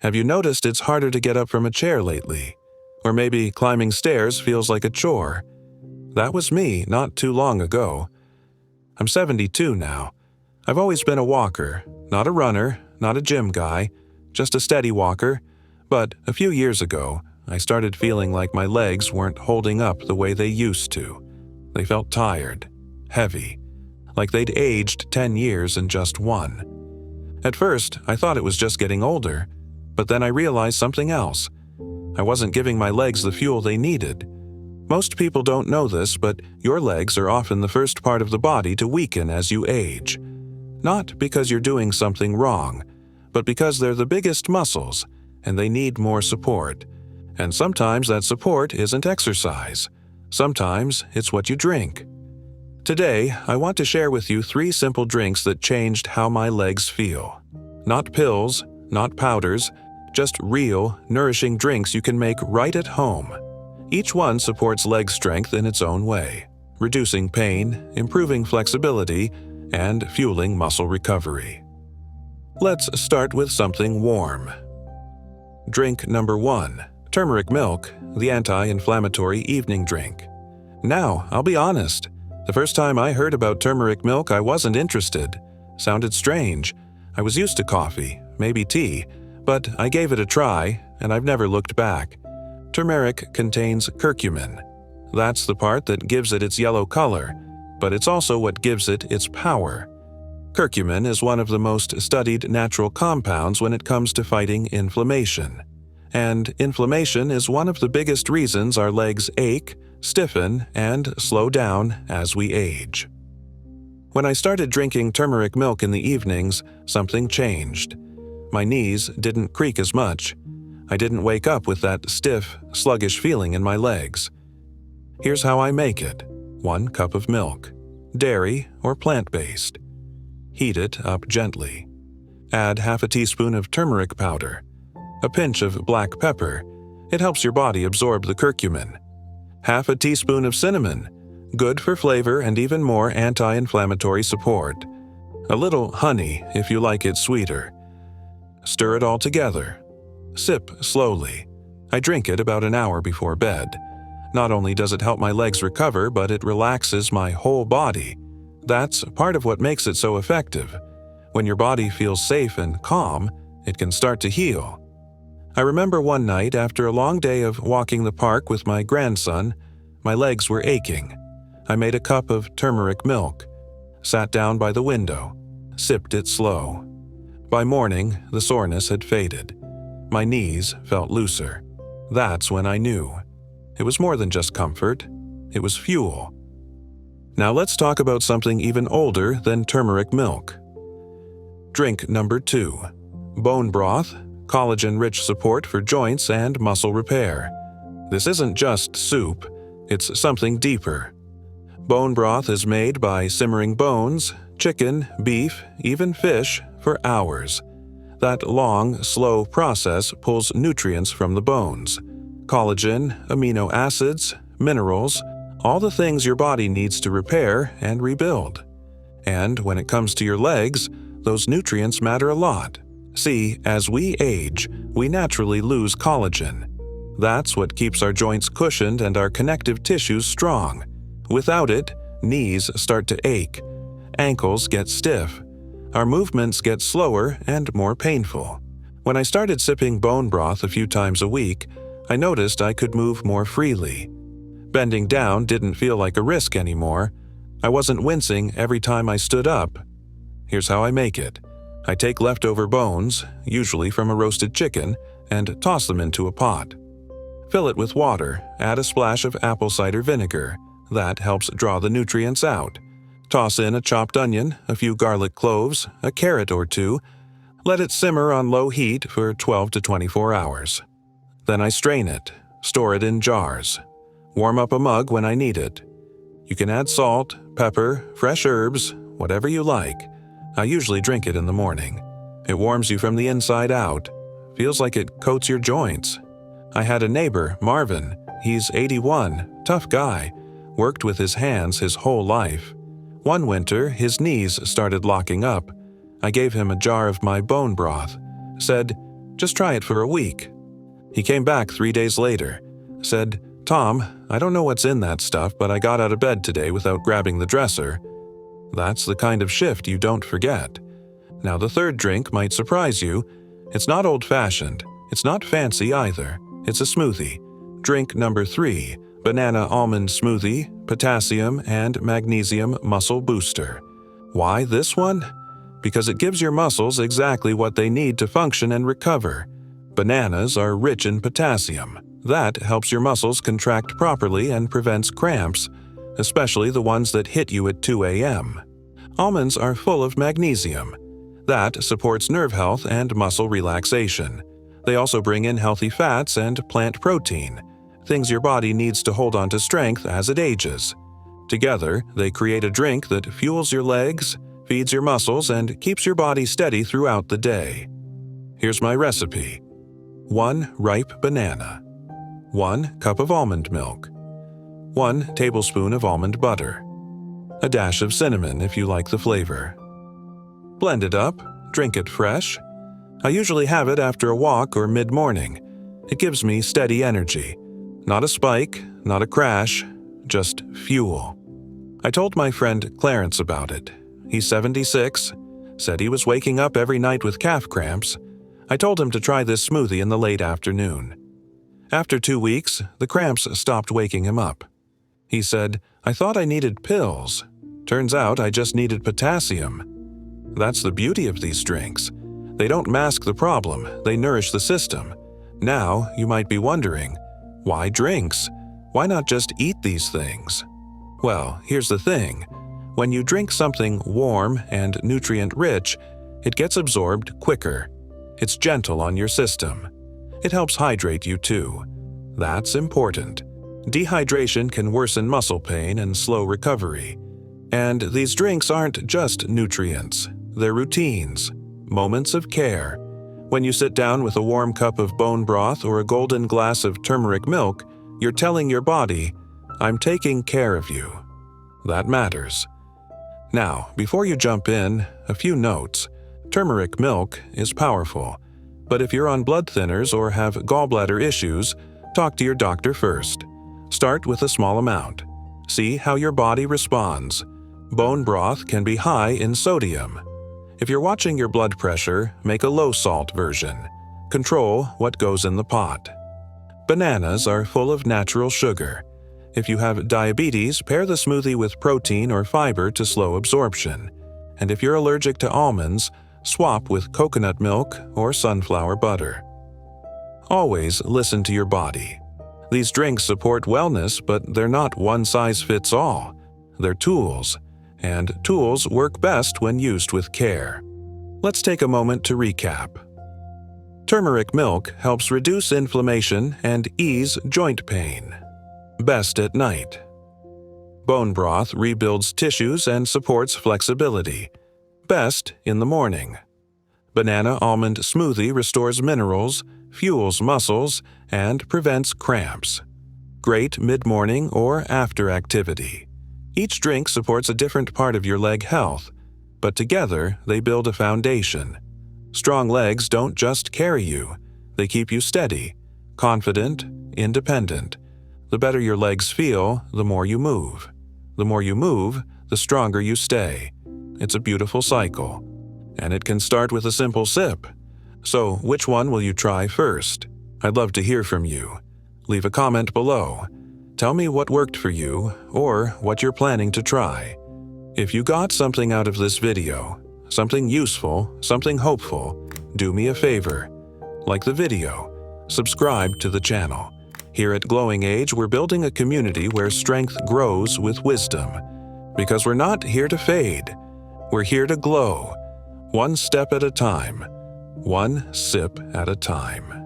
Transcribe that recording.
Have you noticed it's harder to get up from a chair lately? Or maybe climbing stairs feels like a chore? That was me not too long ago. I'm 72 now. I've always been a walker, not a runner, not a gym guy, just a steady walker. But a few years ago, I started feeling like my legs weren't holding up the way they used to. They felt tired, heavy, like they'd aged 10 years in just one. At first, I thought it was just getting older, but then I realized something else. I wasn't giving my legs the fuel they needed. Most people don't know this, but your legs are often the first part of the body to weaken as you age. Not because you're doing something wrong, but because they're the biggest muscles, and they need more support. And sometimes that support isn't exercise. Sometimes it's what you drink. Today, I want to share with you 3 simple drinks that changed how my legs feel. Not pills, not powders, just real, nourishing drinks you can make right at home. Each one supports leg strength in its own way, reducing pain, improving flexibility, and fueling muscle recovery. Let's start with something warm. Drink number 1, Turmeric Milk, the anti-inflammatory evening drink. Now, I'll be honest. The first time I heard about turmeric milk, I wasn't interested. Sounded strange. I was used to coffee, maybe tea, but I gave it a try, and I've never looked back. Turmeric contains curcumin. That's the part that gives it its yellow color, but it's also what gives it its power. Curcumin is one of the most studied natural compounds when it comes to fighting inflammation. And inflammation is one of the biggest reasons our legs ache, stiffen, and slow down as we age. When I started drinking turmeric milk in the evenings, something changed. My knees didn't creak as much. I didn't wake up with that stiff, sluggish feeling in my legs. Here's how I make it. 1 cup of milk, dairy or plant-based. Heat it up gently. Add half a teaspoon of turmeric powder, a pinch of black pepper. It helps your body absorb the curcumin. Half a teaspoon of cinnamon, good for flavor and even more anti-inflammatory support. A little honey if you like it sweeter. Stir it all together. Sip slowly. I drink it about an hour before bed. Not only does it help my legs recover, but it relaxes my whole body. That's part of what makes it so effective. When your body feels safe and calm, it can start to heal. I remember one night after a long day of walking the park with my grandson, my legs were aching. I made a cup of turmeric milk, sat down by the window, sipped it slow. By morning, the soreness had faded. My knees felt looser. That's when I knew. It was more than just comfort. It was fuel. Now let's talk about something even older than turmeric milk. Drink number 2, bone broth, collagen-rich support for joints and muscle repair. This isn't just soup, it's something deeper. Bone broth is made by simmering bones, chicken, beef, even fish, for hours. That long, slow process pulls nutrients from the bones. Collagen, amino acids, minerals, all the things your body needs to repair and rebuild. And when it comes to your legs, those nutrients matter a lot. See, as we age, we naturally lose collagen. That's what keeps our joints cushioned and our connective tissues strong. Without it, knees start to ache, ankles get stiff, our movements get slower and more painful. When I started sipping bone broth a few times a week, I noticed I could move more freely. Bending down didn't feel like a risk anymore. I wasn't wincing every time I stood up. Here's how I make it. I take leftover bones, usually from a roasted chicken, and toss them into a pot. Fill it with water, add a splash of apple cider vinegar. That helps draw the nutrients out. Toss in a chopped onion, a few garlic cloves, a carrot or 2. Let it simmer on low heat for 12 to 24 hours. Then I strain it, store it in jars. Warm up a mug when I need it. You can add salt, pepper, fresh herbs, whatever you like. I usually drink it in the morning. It warms you from the inside out. Feels like it coats your joints. I had a neighbor, Marvin. He's 81, tough guy. Worked with his hands his whole life. One winter, his knees started locking up. I gave him a jar of my bone broth. Said, Just try it for a week." He came back 3 days later, said, "Tom, I don't know what's in that stuff, but I got out of bed today without grabbing the dresser." That's the kind of shift you don't forget. Now, the third drink might surprise you. It's not old-fashioned. It's not fancy either. It's a smoothie. Drink number 3, Banana Almond Smoothie, Potassium and Magnesium Muscle Booster. Why this one? Because it gives your muscles exactly what they need to function and recover. Bananas are rich in potassium. That helps your muscles contract properly and prevents cramps, especially the ones that hit you at 2 a.m. Almonds are full of magnesium. That supports nerve health and muscle relaxation. They also bring in healthy fats and plant protein, things your body needs to hold on to strength as it ages. Together, they create a drink that fuels your legs, feeds your muscles, and keeps your body steady throughout the day. Here's my recipe. 1 ripe banana. 1 cup of almond milk. 1 tablespoon of almond butter. A dash of cinnamon if you like the flavor. Blend it up, drink it fresh. I usually have it after a walk or mid-morning. It gives me steady energy. Not a spike, not a crash, just fuel. I told my friend Clarence about it. He's 76, said he was waking up every night with calf cramps. I told him to try this smoothie in the late afternoon. After 2 weeks, the cramps stopped waking him up. He said, "I thought I needed pills. Turns out I just needed potassium." That's the beauty of these drinks. They don't mask the problem, they nourish the system. Now, you might be wondering, why drinks? Why not just eat these things? Well, here's the thing. When you drink something warm and nutrient-rich, it gets absorbed quicker. It's gentle on your system. It helps hydrate you too. That's important. Dehydration can worsen muscle pain and slow recovery. And these drinks aren't just nutrients. They're routines, moments of care. When you sit down with a warm cup of bone broth or a golden glass of turmeric milk, you're telling your body, "I'm taking care of you." That matters. Now, before you jump in, a few notes. Turmeric milk is powerful, but if you're on blood thinners or have gallbladder issues, talk to your doctor first. Start with a small amount. See how your body responds. Bone broth can be high in sodium. If you're watching your blood pressure, make a low-salt version. Control what goes in the pot. Bananas are full of natural sugar. If you have diabetes, pair the smoothie with protein or fiber to slow absorption. And if you're allergic to almonds, swap with coconut milk or sunflower butter. Always listen to your body. These drinks support wellness, but they're not one-size-fits-all. They're tools, and tools work best when used with care. Let's take a moment to recap. Turmeric milk helps reduce inflammation and ease joint pain. Best at night. Bone broth rebuilds tissues and supports flexibility. Best in the morning. Banana almond smoothie restores minerals, fuels muscles, and prevents cramps. Great mid-morning or after activity. Each drink supports a different part of your leg health, but together they build a foundation. Strong legs don't just carry you, they keep you steady, confident, independent. The better your legs feel, the more you move. The more you move, the stronger you stay. It's a beautiful cycle. And it can start with a simple sip. So, which one will you try first? I'd love to hear from you. Leave a comment below. Tell me what worked for you, or what you're planning to try. If you got something out of this video, something useful, something hopeful, do me a favor. Like the video. Subscribe to the channel. Here at GlowingAge, we're building a community where strength grows with wisdom. Because we're not here to fade. We're here to glow. One step at a time. One sip at a time.